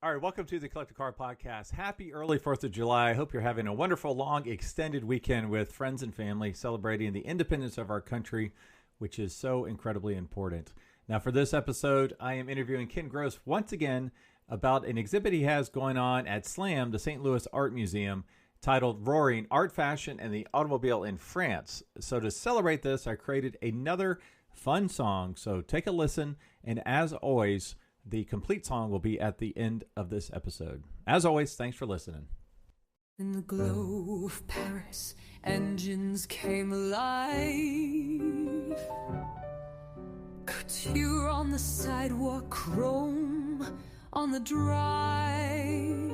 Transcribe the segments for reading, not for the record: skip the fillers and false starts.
All right, welcome to the Collector Car Podcast. Happy early 4th of July. I hope you're having a wonderful, long, extended weekend with friends and family, celebrating the independence of our country, which is so incredibly important. Now, for this episode, I am interviewing Ken Gross once again about an exhibit he has going on at SLAM, the St. Louis Art Museum, titled Roaring, Art, Fashion, and the Automobile in France. So to celebrate this, I created another fun song. So take a listen, and as always, the complete song will be at the end of this episode. As always, thanks for listening. In the glow of Paris, engines came alive. Couture on the sidewalk, chrome on the drive.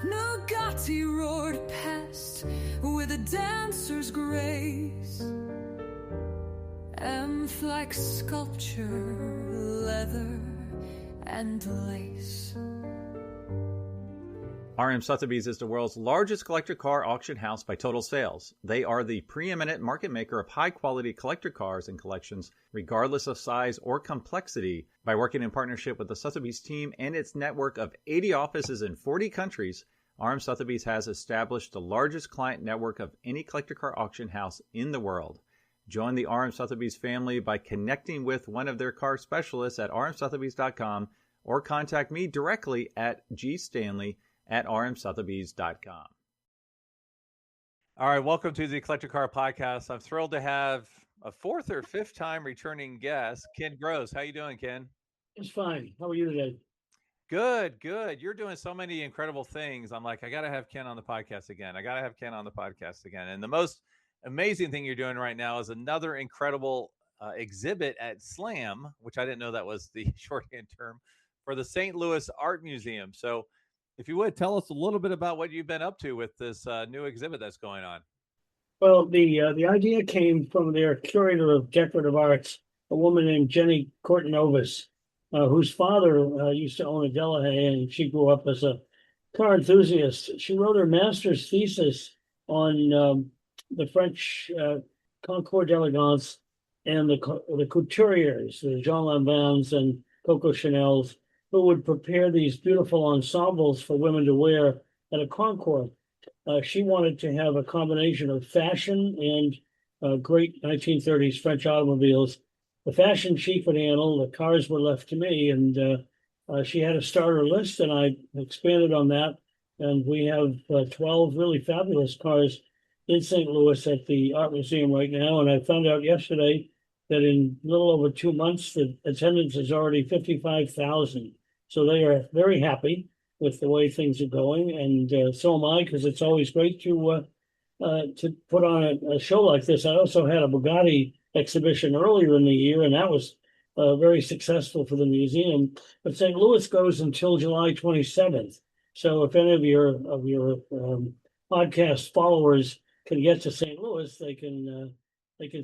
Bugatti roared past with a dancer's grace. M-like sculpture, leather and lace. RM Sotheby's is the world's largest collector car auction house by total sales. They are the preeminent market maker of high-quality collector cars and collections, regardless of size or complexity. By working in partnership with the Sotheby's team and its network of 80 offices in 40 countries, RM Sotheby's has established the largest client network of any collector car auction house in the world. Join the RM Sotheby's family by connecting with one of their car specialists at rmsotheby's.com or contact me directly at gstanley@rmsotheby's.com. All right, welcome to the Collector Car Podcast. I'm thrilled to have a fourth or fifth time returning guest, Ken Gross. How you doing, Ken? It's fine. How are you today? Good, good. You're doing so many incredible things. I'm like, I got to have Ken on the podcast again. And the most amazing thing you're doing right now is another incredible exhibit at SLAM, which I didn't know that was the shorthand term for the St. Louis Art Museum. So if you would tell us a little bit about what you've been up to with this new exhibit that's going on. Well, the idea came from their curator of decorative arts, a woman named Jenny Cortinovis, whose father used to own a Delahaye, and she grew up as a car enthusiast. She wrote her master's thesis on the French Concours d'Elegance and the couturiers, the Jean Lanvins and Coco Chanels, who would prepare these beautiful ensembles for women to wear at a concours. She wanted to have a combination of fashion and great 1930s French automobiles. The fashion she could handle, the cars were left to me, and she had a starter list, and I expanded on that. And we have 12 really fabulous cars in St. Louis at the Art Museum right now. And I found out yesterday that in a little over 2 months, the attendance is already 55,000. So they are very happy with the way things are going. And so am I, because it's always great to put on a show like this. I also had a Bugatti exhibition earlier in the year, and that was very successful for the museum. But St. Louis goes until July 27th. So if any of your podcast followers can get to St. Louis, they can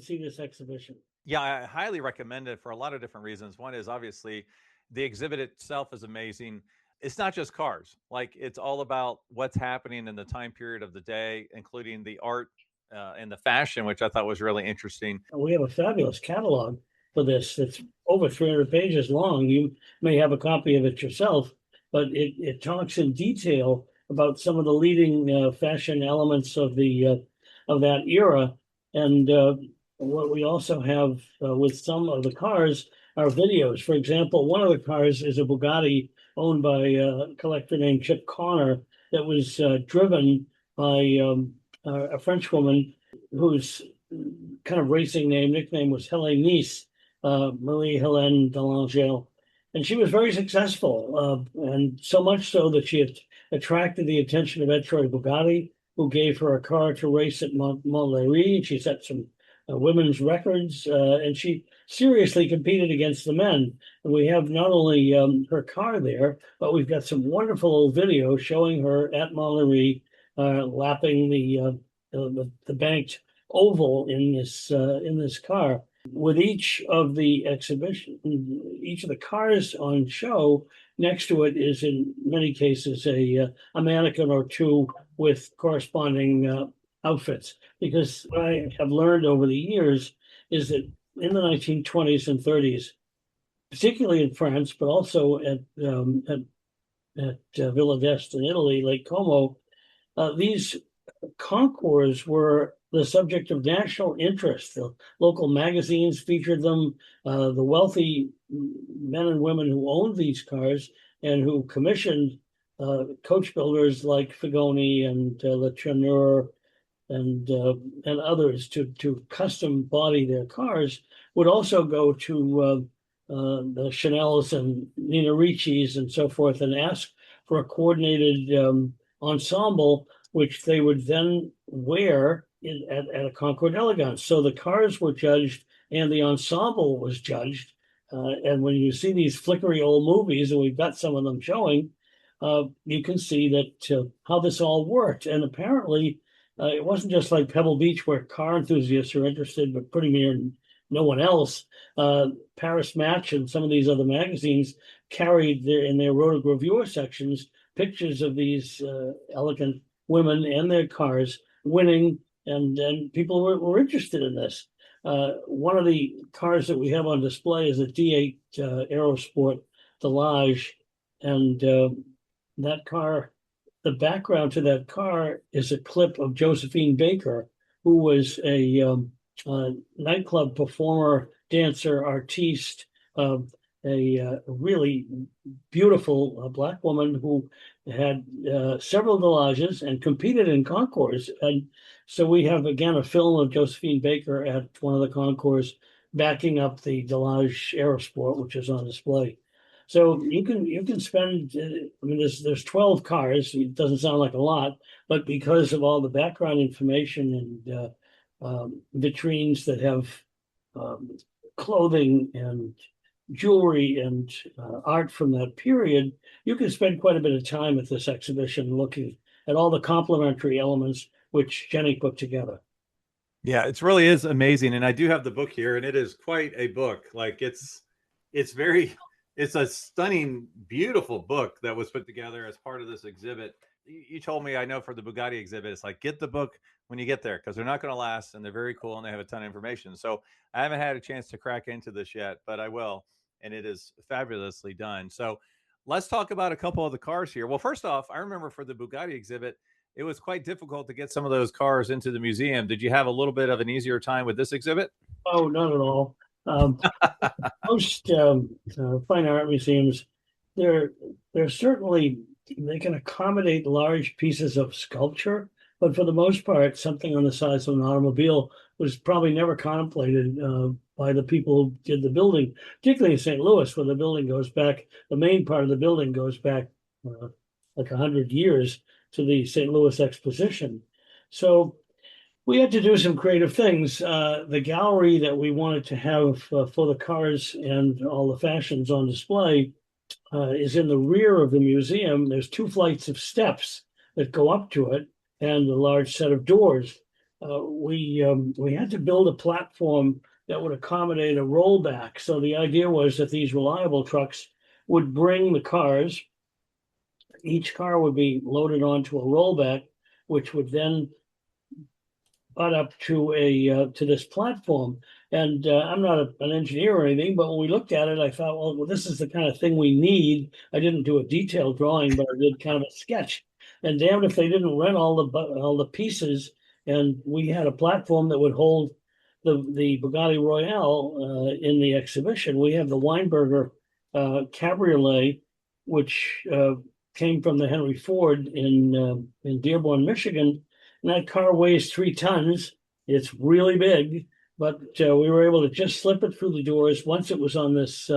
see this exhibition. Yeah, I highly recommend it for a lot of different reasons. One is obviously the exhibit itself is amazing. It's not just cars. Like, it's all about what's happening in the time period of the day, including the art and the fashion, which I thought was really interesting. We have a fabulous catalog for this. It's over 300 pages long. You may have a copy of it yourself, but it talks in detail about some of the leading fashion elements of that era. And what we also have with some of the cars are videos. For example, one of the cars is a Bugatti owned by a collector named Chip Connor that was driven by a French woman whose kind of racing nickname was Helene, Marie-Hélène Delangel. And she was very successful, and so much so that she had attracted the attention of Ettore Bugatti, who gave her a car to race at Montlhéry. She set some women's records, and she seriously competed against the men. And we have not only her car there, but we've got some wonderful old video showing her at Montlhéry lapping the banked oval in this car. With each of the cars on show, next to it is in many cases a mannequin or two with corresponding outfits. Because what I have learned over the years is that in the 1920s and 30s, particularly in France, but also at at Villa d'Este in Italy, Lake Como, these concours were the subject of national interest. The local magazines featured them. The wealthy men and women who owned these cars and who commissioned coach builders like Figoni and Letourneur and others to custom body their cars would also go to the Chanel's and Nina Ricci's and so forth and ask for a coordinated ensemble, which they would then wear at a Concours Elegance. So the cars were judged and the ensemble was judged. And when you see these flickery old movies, and we've got some of them showing, you can see that how this all worked. And apparently, it wasn't just like Pebble Beach where car enthusiasts are interested, but pretty near no one else. Paris Match and some of these other magazines carried in their rotogravure sections pictures of these elegant women and their cars winning, and people were interested in this. One of the cars that we have on display is a D8 Aerosport Delahaye, and that car, the background to that car is a clip of Josephine Baker, who was a nightclub performer, dancer, artiste, a really beautiful black woman who had several Delahages and competed in concours. And so we have, again, a film of Josephine Baker at one of the concours backing up the Delahaye Aerosport, which is on display. So you can spend, I mean, there's 12 cars. It doesn't sound like a lot, but because of all the background information and vitrines that have clothing and jewelry and art from that period, you can spend quite a bit of time at this exhibition looking at all the complementary elements which Jenny put together. Yeah, it really is amazing. And I do have the book here, and it is quite a book. Like it's a stunning, beautiful book that was put together as part of this exhibit. You told me, I know for the Bugatti exhibit, it's like, get the book when you get there because they're not going to last and they're very cool and they have a ton of information. So I haven't had a chance to crack into this yet, but I will. And it is fabulously done. So let's talk about a couple of the cars here. Well, first off, I remember for the Bugatti exhibit, it was quite difficult to get some of those cars into the museum. Did you have a little bit of an easier time with this exhibit? Oh, not at all. Most fine art museums, they're certainly, they can accommodate large pieces of sculpture, but for the most part, something on the size of an automobile was probably never contemplated by the people who did the building, particularly in St. Louis, where the building goes back, the main part of the building goes back like 100 years to the St. Louis Exposition. So we had to do some creative things. The gallery that we wanted to have for the cars and all the fashions on display is in the rear of the museum. There's 2 flights of steps that go up to it and a large set of doors. We had to build a platform that would accommodate a rollback. So the idea was that these reliable trucks would bring the cars. Each car would be loaded onto a rollback, which would then butt up to this platform. And I'm not an engineer or anything, but when we looked at it, I thought, well, this is the kind of thing we need. I didn't do a detailed drawing, but I did kind of a sketch. And damned if they didn't rent all the pieces. And we had a platform that would hold the Bugatti Royale in the exhibition. We have the Weinberger Cabriolet, which came from the Henry Ford in Dearborn, Michigan. And that car weighs 3 tons. It's really big, but we were able to just slip it through the doors once it was on this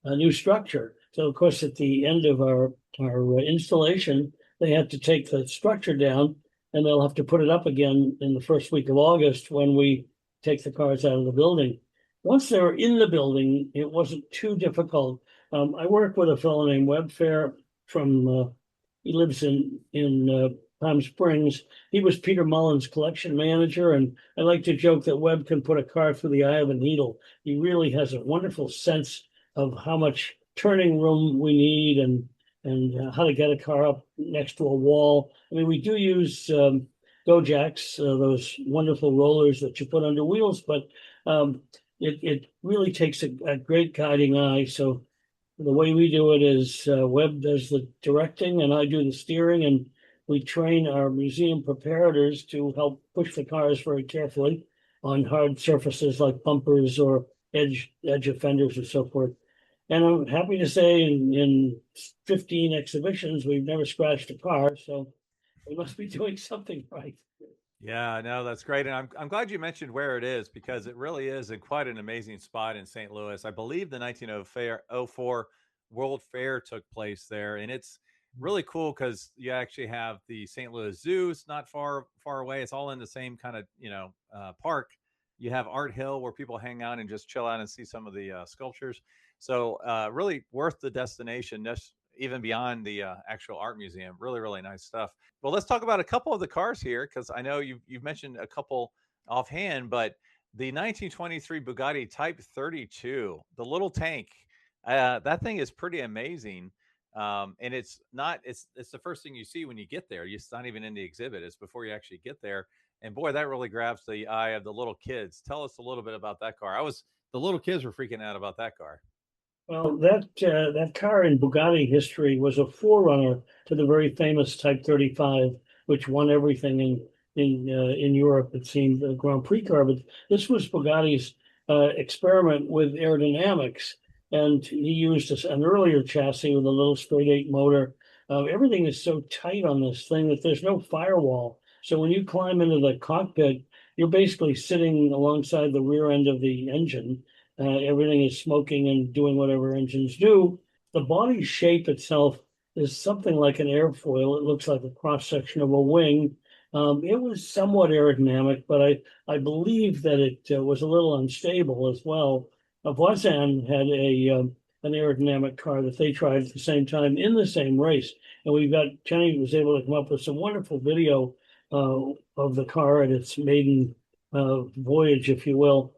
new structure. So, of course, at the end of our installation, they had to take the structure down, and they'll have to put it up again in the first week of August when we take the cars out of the building. Once they were in the building, it wasn't too difficult. I work with a fellow named Webb Fair from, he lives in Palm Springs. He was Peter Mullen's collection manager, and I like to joke that Webb can put a car through the eye of a needle. He really has a wonderful sense of how much turning room we need and how to get a car up next to a wall. I mean, we do use Go-Jacks, those wonderful rollers that you put under wheels, but it really takes a great guiding eye. So the way we do it is Webb does the directing and I do the steering, and we train our museum preparators to help push the cars very carefully on hard surfaces like bumpers or edge offenders and so forth. And I'm happy to say in 15 exhibitions, we've never scratched a car, so we must be doing something right. Yeah, no, that's great. And I'm glad you mentioned where it is because it really is in quite an amazing spot in St. Louis. I believe the 1904 World Fair took place there. And it's really cool because you actually have the St. Louis Zoo. It's not far away. It's all in the same kind of, park. You have Art Hill where people hang out and just chill out and see some of the sculptures. So really worth the destination, even beyond the actual art museum. Really, really nice stuff. Well, let's talk about a couple of the cars here because I know you've mentioned a couple offhand, but the 1923 Bugatti Type 32, the little tank, that thing is pretty amazing. And it's the first thing you see when you get there. It's not even in the exhibit. It's before you actually get there. And boy, that really grabs the eye of the little kids. Tell us a little bit about that car. The little kids were freaking out about that car. Well, that car in Bugatti history was a forerunner to the very famous Type 35, which won everything in Europe. It seemed the Grand Prix car, but this was Bugatti's experiment with aerodynamics, and he used an earlier chassis with a little straight eight motor. Everything is so tight on this thing that there's no firewall. So when you climb into the cockpit, you're basically sitting alongside the rear end of the engine. Everything is smoking and doing whatever engines do. The body shape itself is something like an airfoil. It looks like a cross section of a wing. It was somewhat aerodynamic, but I believe that it was a little unstable as well. Voisin had an aerodynamic car that they tried at the same time in the same race, and Jenny was able to come up with some wonderful video of the car and its maiden voyage, if you will.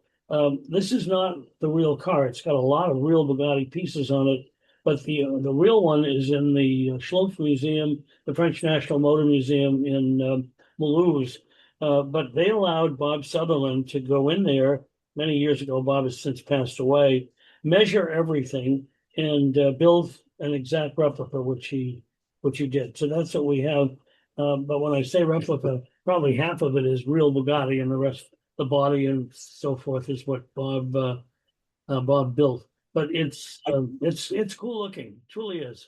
This is not the real car. It's got a lot of real Bugatti pieces on it, but the real one is in the Schloff Museum, the French National Motor Museum in Mulhouse. But they allowed Bob Sutherland to go in there many years ago. Bob has since passed away, measure everything, and build an exact replica, which he did. So that's what we have. But when I say replica, probably half of it is real Bugatti, and the rest, the body and so forth, is what Bob built. But it's cool looking, truly is.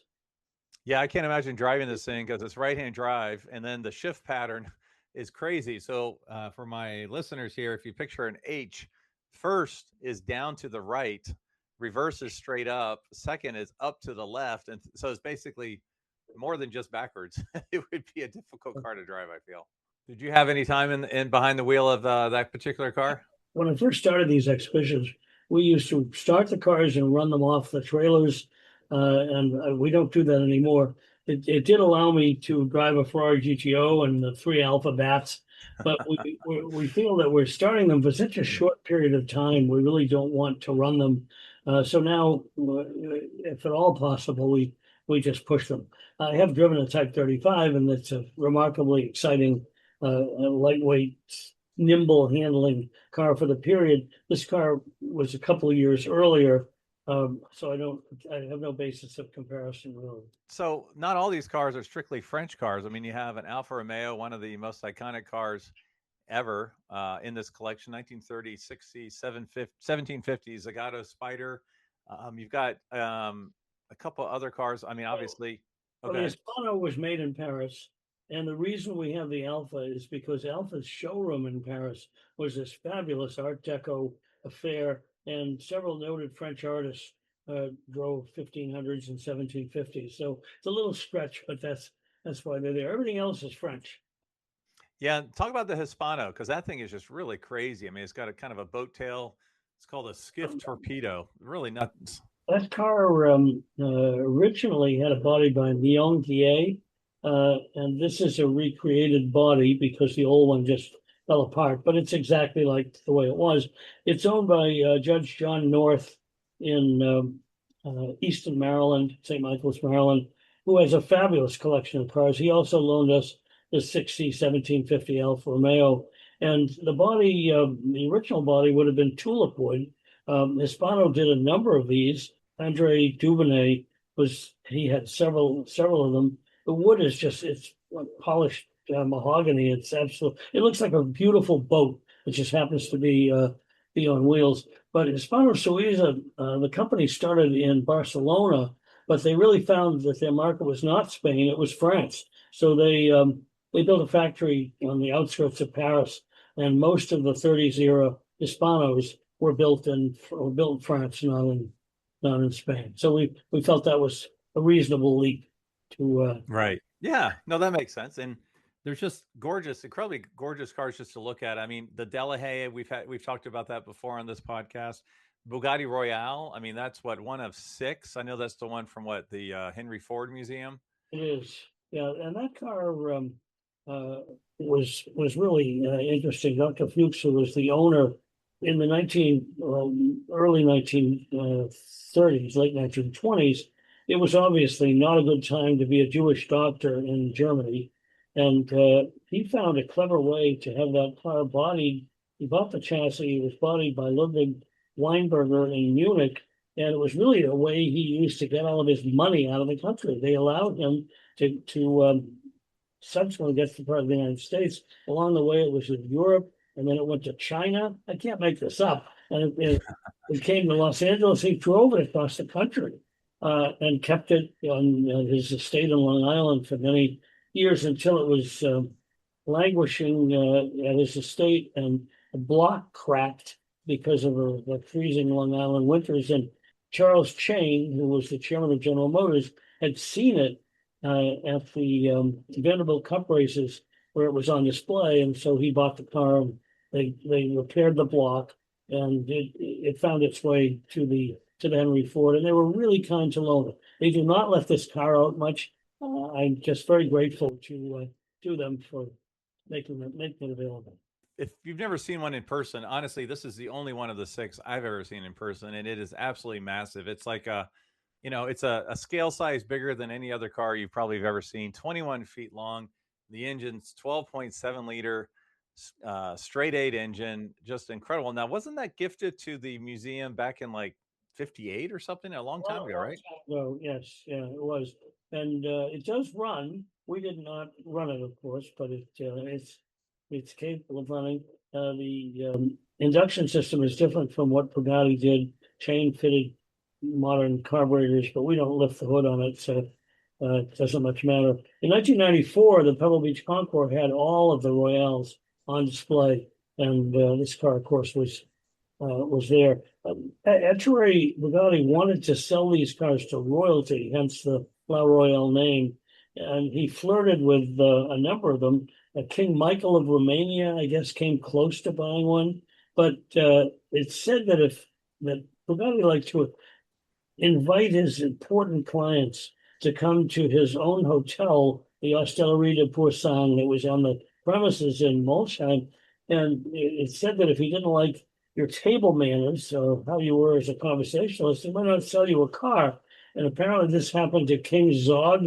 Yeah, I can't imagine driving this thing because it's right-hand drive, and then the shift pattern is crazy. So for my listeners here, if you picture an H, first is down to the right, reverse is straight up, second is up to the left, and so it's basically more than just backwards. It would be a difficult car to drive, I feel. Did you have any time in behind the wheel of that particular car? When I first started these exhibitions, we used to start the cars and run them off the trailers, and we don't do that anymore. It did allow me to drive a Ferrari GTO and the 3 Alfa Bats, but we feel that we're starting them for such a short period of time. We really don't want to run them. So now, if at all possible, we just push them. I have driven a Type 35, and it's a remarkably exciting, lightweight, nimble handling car for the period. This car was a couple of years earlier, so I have no basis of comparison really. So not all these cars are strictly French cars. I mean, you have an Alfa Romeo, one of the most iconic cars ever in this collection, 1930, 60, 1750 Zagato Spider. You've got a couple other cars. I mean, obviously. Okay. Well, the Hispano was made in Paris. And the reason we have the Alfa is because Alfa's showroom in Paris was this fabulous Art Deco affair, and several noted French artists drove 1500s and 1750s. So it's a little stretch, but that's why they're there. Everything else is French. Yeah, talk about the Hispano, because that thing is just really crazy. I mean, it's got a kind of a boat tail. It's called a skiff torpedo. Really nuts. That car originally had a body by Leon Guillet. And this is a recreated body because the old one just fell apart, but it's exactly like the way it was. It's owned by Judge John North in Easton, Maryland, St. Michael's, Maryland, who has a fabulous collection of cars. He also loaned us the 60 1750 Alfa Romeo. And the body, the original body would have been tulip wood. Hispano did a number of these. Andre Dubonnet he had several of them. The wood is just it's like polished mahogany. It looks like a beautiful boat. It just happens to be on wheels. But Hispano-Suiza, the company started in Barcelona, but they really found that their market was not Spain, it was France. So they built a factory on the outskirts of Paris, and most of the 30s era Hispanos were built in France, not in Spain. So we felt that was a reasonable leap to Right. Yeah. No, that makes sense. And there's just gorgeous, incredibly gorgeous cars just to look at. I mean, the Delahaye, we've talked about that before on this podcast. Bugatti Royale. I mean, that's what, one of six. I know that's the one from what, the Henry Ford Museum. It is, yeah, and that car uh, was really interesting. Dr. Fuchs, who was the owner in the early 1930s, late 1920s, it was obviously not a good time to be a Jewish doctor in Germany, and he found a clever way to have that car bodied. He bought the chassis. It was bodied by Ludwig Weinberger in Munich, and it was really a way he used to get all of his money out of the country. They allowed him to subsequently get to part of the United States. Along the way, it was in Europe, and then it went to China. I can't make this up. And it came to Los Angeles. He drove it across the country and kept it on his estate on Long Island for many years until it was languishing at his estate, and the block cracked because of the freezing Long Island winters. And Charles Chain, who was the chairman of General Motors, had seen it at the Vanderbilt Cup races where it was on display, and so he bought the car. And they repaired the block, and it found its way to the Henry Ford, and they were really kind to loan it. They do not let this car out much. I'm just very grateful to them for making it available. If you've never seen one in person, honestly, this is the only one of the six I've ever seen in person, and it is absolutely massive. It's like it's a scale size bigger than any other car you probably have ever seen. 21 feet long. The engine's 12.7 liter straight eight engine, just incredible. Now, wasn't that gifted to the museum back in like 58 or something, a long time ago, right? Oh, yes, yeah, it was, and it does run. We did not run it, of course, but it's capable of running. The induction system is different from what Bugatti did, chain fitted modern carburetors, but we don't lift the hood on it, so it doesn't much matter. In 1994, the Pebble Beach Concours had all of the Royales on display, and this car, of course, was there. Etchery Bugatti wanted to sell these cars to royalty, hence the La Royale name, and he flirted with a number of them. King Michael of Romania, I guess, came close to buying one, but it's said that Bugatti liked to invite his important clients to come to his own hotel, the Ostelleria de Pourcin, that was on the premises in Molsheim, and it said that if he didn't like your table manners or how you were as a conversationalist, he might not sell you a car. And apparently this happened to King Zog I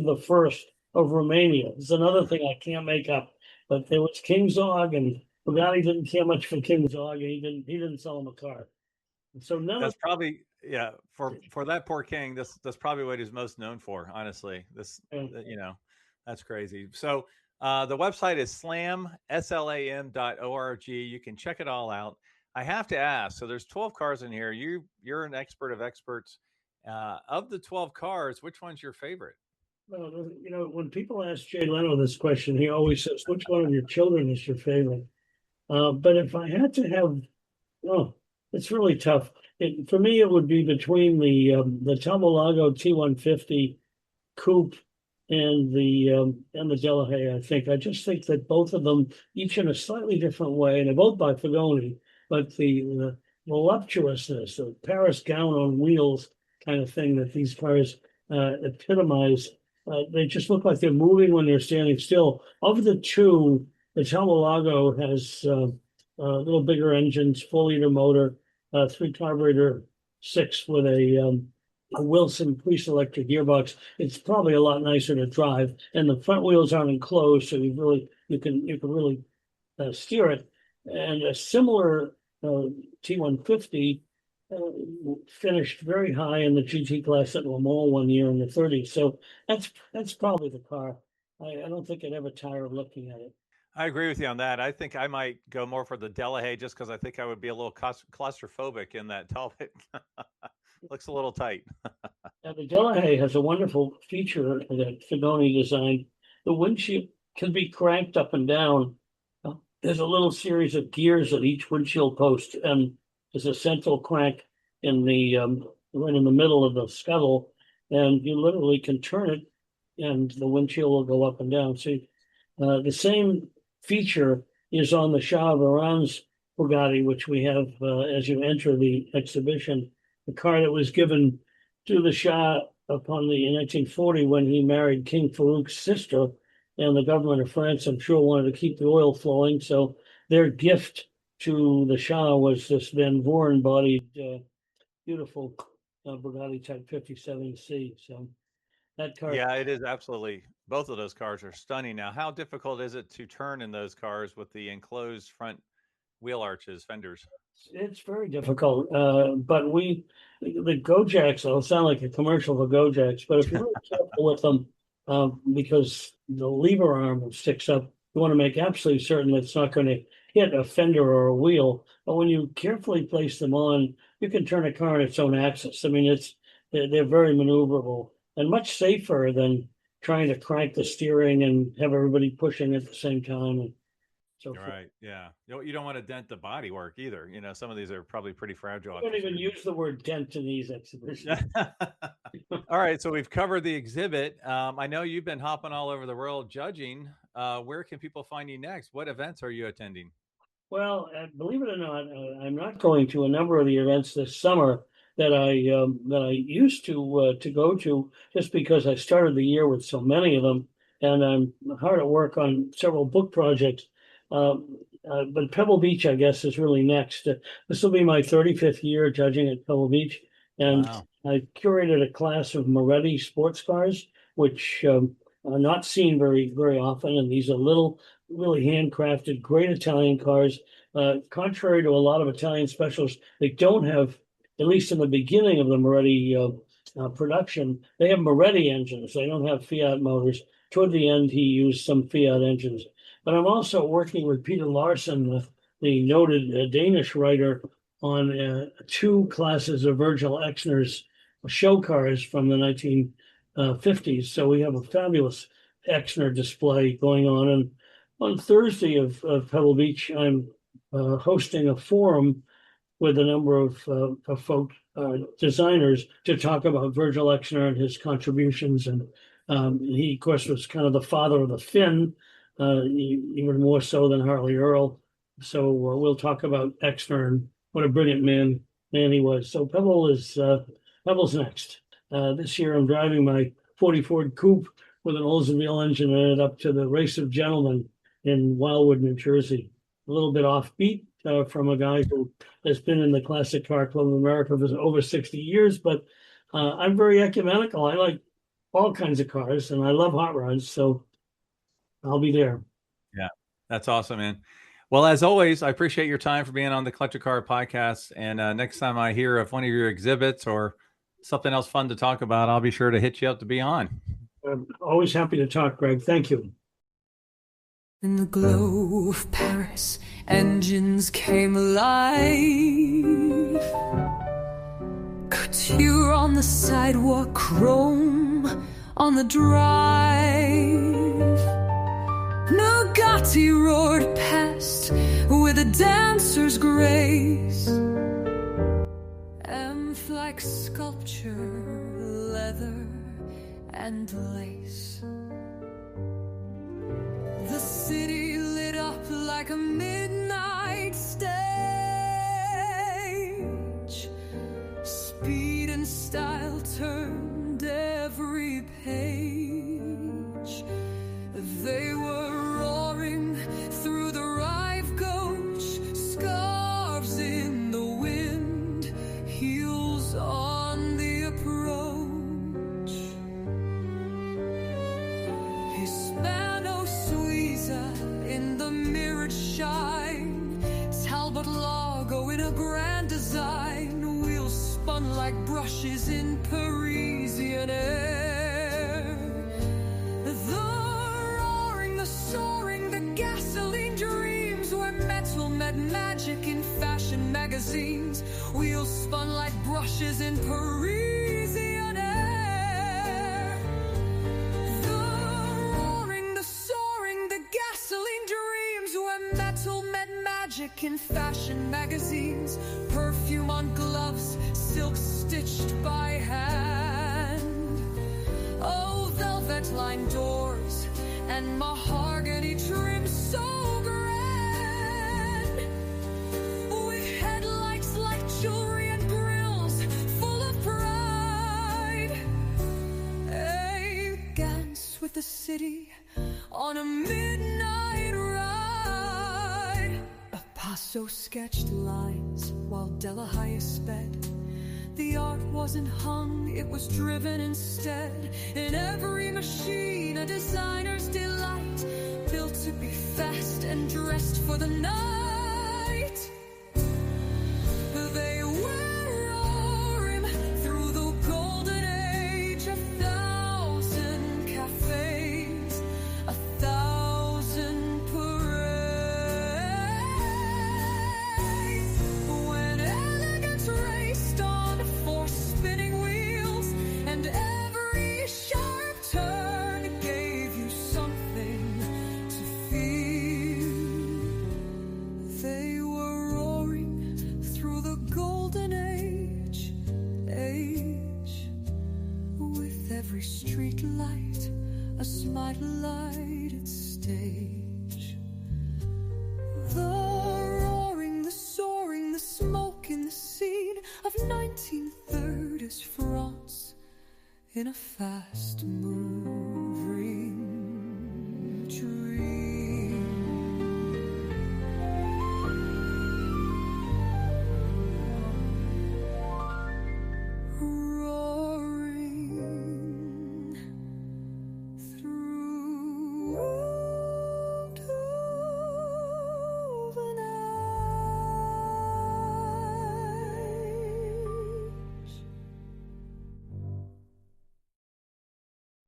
of Romania. It's another thing I can't make up. But there was King Zog, and Bugatti didn't care much for King Zog, and he didn't sell him a car. And so That's probably, yeah, for that poor king, that's probably what he's most known for, honestly. That's crazy. So the website is slam.org. You can check it all out. I have to ask, so there's 12 cars in here. You're an expert of experts. Of the 12 cars, which one's your favorite? Well, when people ask Jay Leno this question, he always says, which one of your children is your favorite? But if I had to have, it's really tough. For me, it would be between the Talbot-Lago T150 coupe and the Delahaye. I just think that both of them, each in a slightly different way, and they're both by Fagoni, but the voluptuousness, the Paris gown on wheels kind of thing that these cars epitomize. They just look like they're moving when they're standing still. Of the two, the Talbot-Lago has a little bigger engines, 4-liter motor, 3-carburetor 6 with a Wilson pre-selected gearbox. It's probably a lot nicer to drive, and the front wheels aren't enclosed, so you can really steer it. And a similar T150 finished very high in the GT class at Le Mans one year in the 30s. So that's probably the car. I don't think I'd ever tire of looking at it. I agree with you on that. I think I might go more for the Delahaye just because I think I would be a little claustrophobic in that Talbot. Looks a little tight. Now, the Delahaye has a wonderful feature that Fedoni designed. The windshield can be cranked up and down. There's a little series of gears at each windshield post, and there's a central crank in the right in the middle of the scuttle, and you literally can turn it, and the windshield will go up and down. So the same feature is on the Shah of Iran's Bugatti, which we have as you enter the exhibition. The car that was given to the Shah in 1940 when he married King Farouk's sister, and the government of France, I'm sure, wanted to keep the oil flowing. So their gift to the Shah was this Van Voren-bodied, beautiful Bugatti Type 57C. So that car. Yeah, it is absolutely. Both of those cars are stunning. Now, how difficult is it to turn in those cars with the enclosed front wheel arches, fenders? It's very difficult, but the Gojeks, it'll sound like a commercial for Gojeks, but if you're really careful with them, because the lever arm sticks up, you want to make absolutely certain that it's not going to hit a fender or a wheel. But when you carefully place them on, you can turn a car on its own axis. I mean, they're very maneuverable and much safer than trying to crank the steering and have everybody pushing at the same time. And so Right. Yeah. You don't want to dent the bodywork either. You know, some of these are probably pretty fragile. I don't even use the word dent in these exhibitions. All right. So we've covered the exhibit. I know you've been hopping all over the world judging. Where can people find you next? What events are you attending? Well, believe it or not, I'm not going to a number of the events this summer that I used to go to, just because I started the year with so many of them, and I'm hard at work on several book projects. But Pebble Beach, I guess, is really next. This will be my 35th year judging at Pebble Beach, and Wow. I curated a class of Moretti sports cars, which are not seen very often, and these are really handcrafted, great Italian cars. Contrary to a lot of Italian specials, they don't have, at least in the beginning of the Moretti production, they have Moretti engines. They don't have Fiat motors. Toward the end, he used some Fiat engines. But I'm also working with Peter Larsen, the noted Danish writer, on 2 classes of Virgil Exner's show cars from the 1950s. So we have a fabulous Exner display going on. And on Thursday of Pebble Beach, I'm hosting a forum with a number of folk designers to talk about Virgil Exner and his contributions. And he, of course, was kind of the father of the Finn. Even more so than Harley Earl. So we'll talk about Exner and what a brilliant man he was. So Pebble's next. This year I'm driving my 40 Ford Coupe with an Oldsmobile engine in it up to the Race of Gentlemen in Wildwood, New Jersey. A little bit offbeat from a guy who has been in the Classic Car Club of America for over 60 years, but I'm very ecumenical. I like all kinds of cars and I love hot rods, so I'll be there. Yeah, that's awesome, man. Well, as always, I appreciate your time for being on the Collector Car podcast. And next time I hear of one of your exhibits or something else fun to talk about, I'll be sure to hit you up to be on. I'm always happy to talk, Greg. Thank you. In the glow of Paris, engines came alive. Couture on the sidewalk, chrome on the drive. Bugatti roared past with a dancer's grace, like sculpture, leather and lace. The city lit up like a midnight stage. Speed and style turned every page. They were roaring through the Rive Gauche, scarves in the wind, heels on the approach. Hispano-Suiza in the mirrored shine, Talbot-Lago in a grand design, wheels spun like brushes in Parisian air. The roaring, the soaring, the gasoline dreams were metal met magic in fashion magazines. Wheels spun like brushes in Parisian air. The roaring, the soaring, the gasoline dreams were metal met magic in fashion magazines. Perfume on gloves, silk stitched by hand. Oh, velvet lined doors and mahogany trim so grand, with headlights like jewelry and grills full of pride. Elegance with the city on a midnight ride. A Picasso sketched lines while Delahaye sped. The art wasn't hung, it was driven instead. In every machine, a designer's delight, built to be fast and dressed for the night. They were roaring through the golden age, 1,000 cafes, 1,000 parades. When elegance raced on 4 spinning wheels, and every sharp turn gave you something to feel. They were roaring through the golden age, with every street light a smart lighted stage. The roaring, the soaring, the smoke in the scene of 1930s France in a fast mood.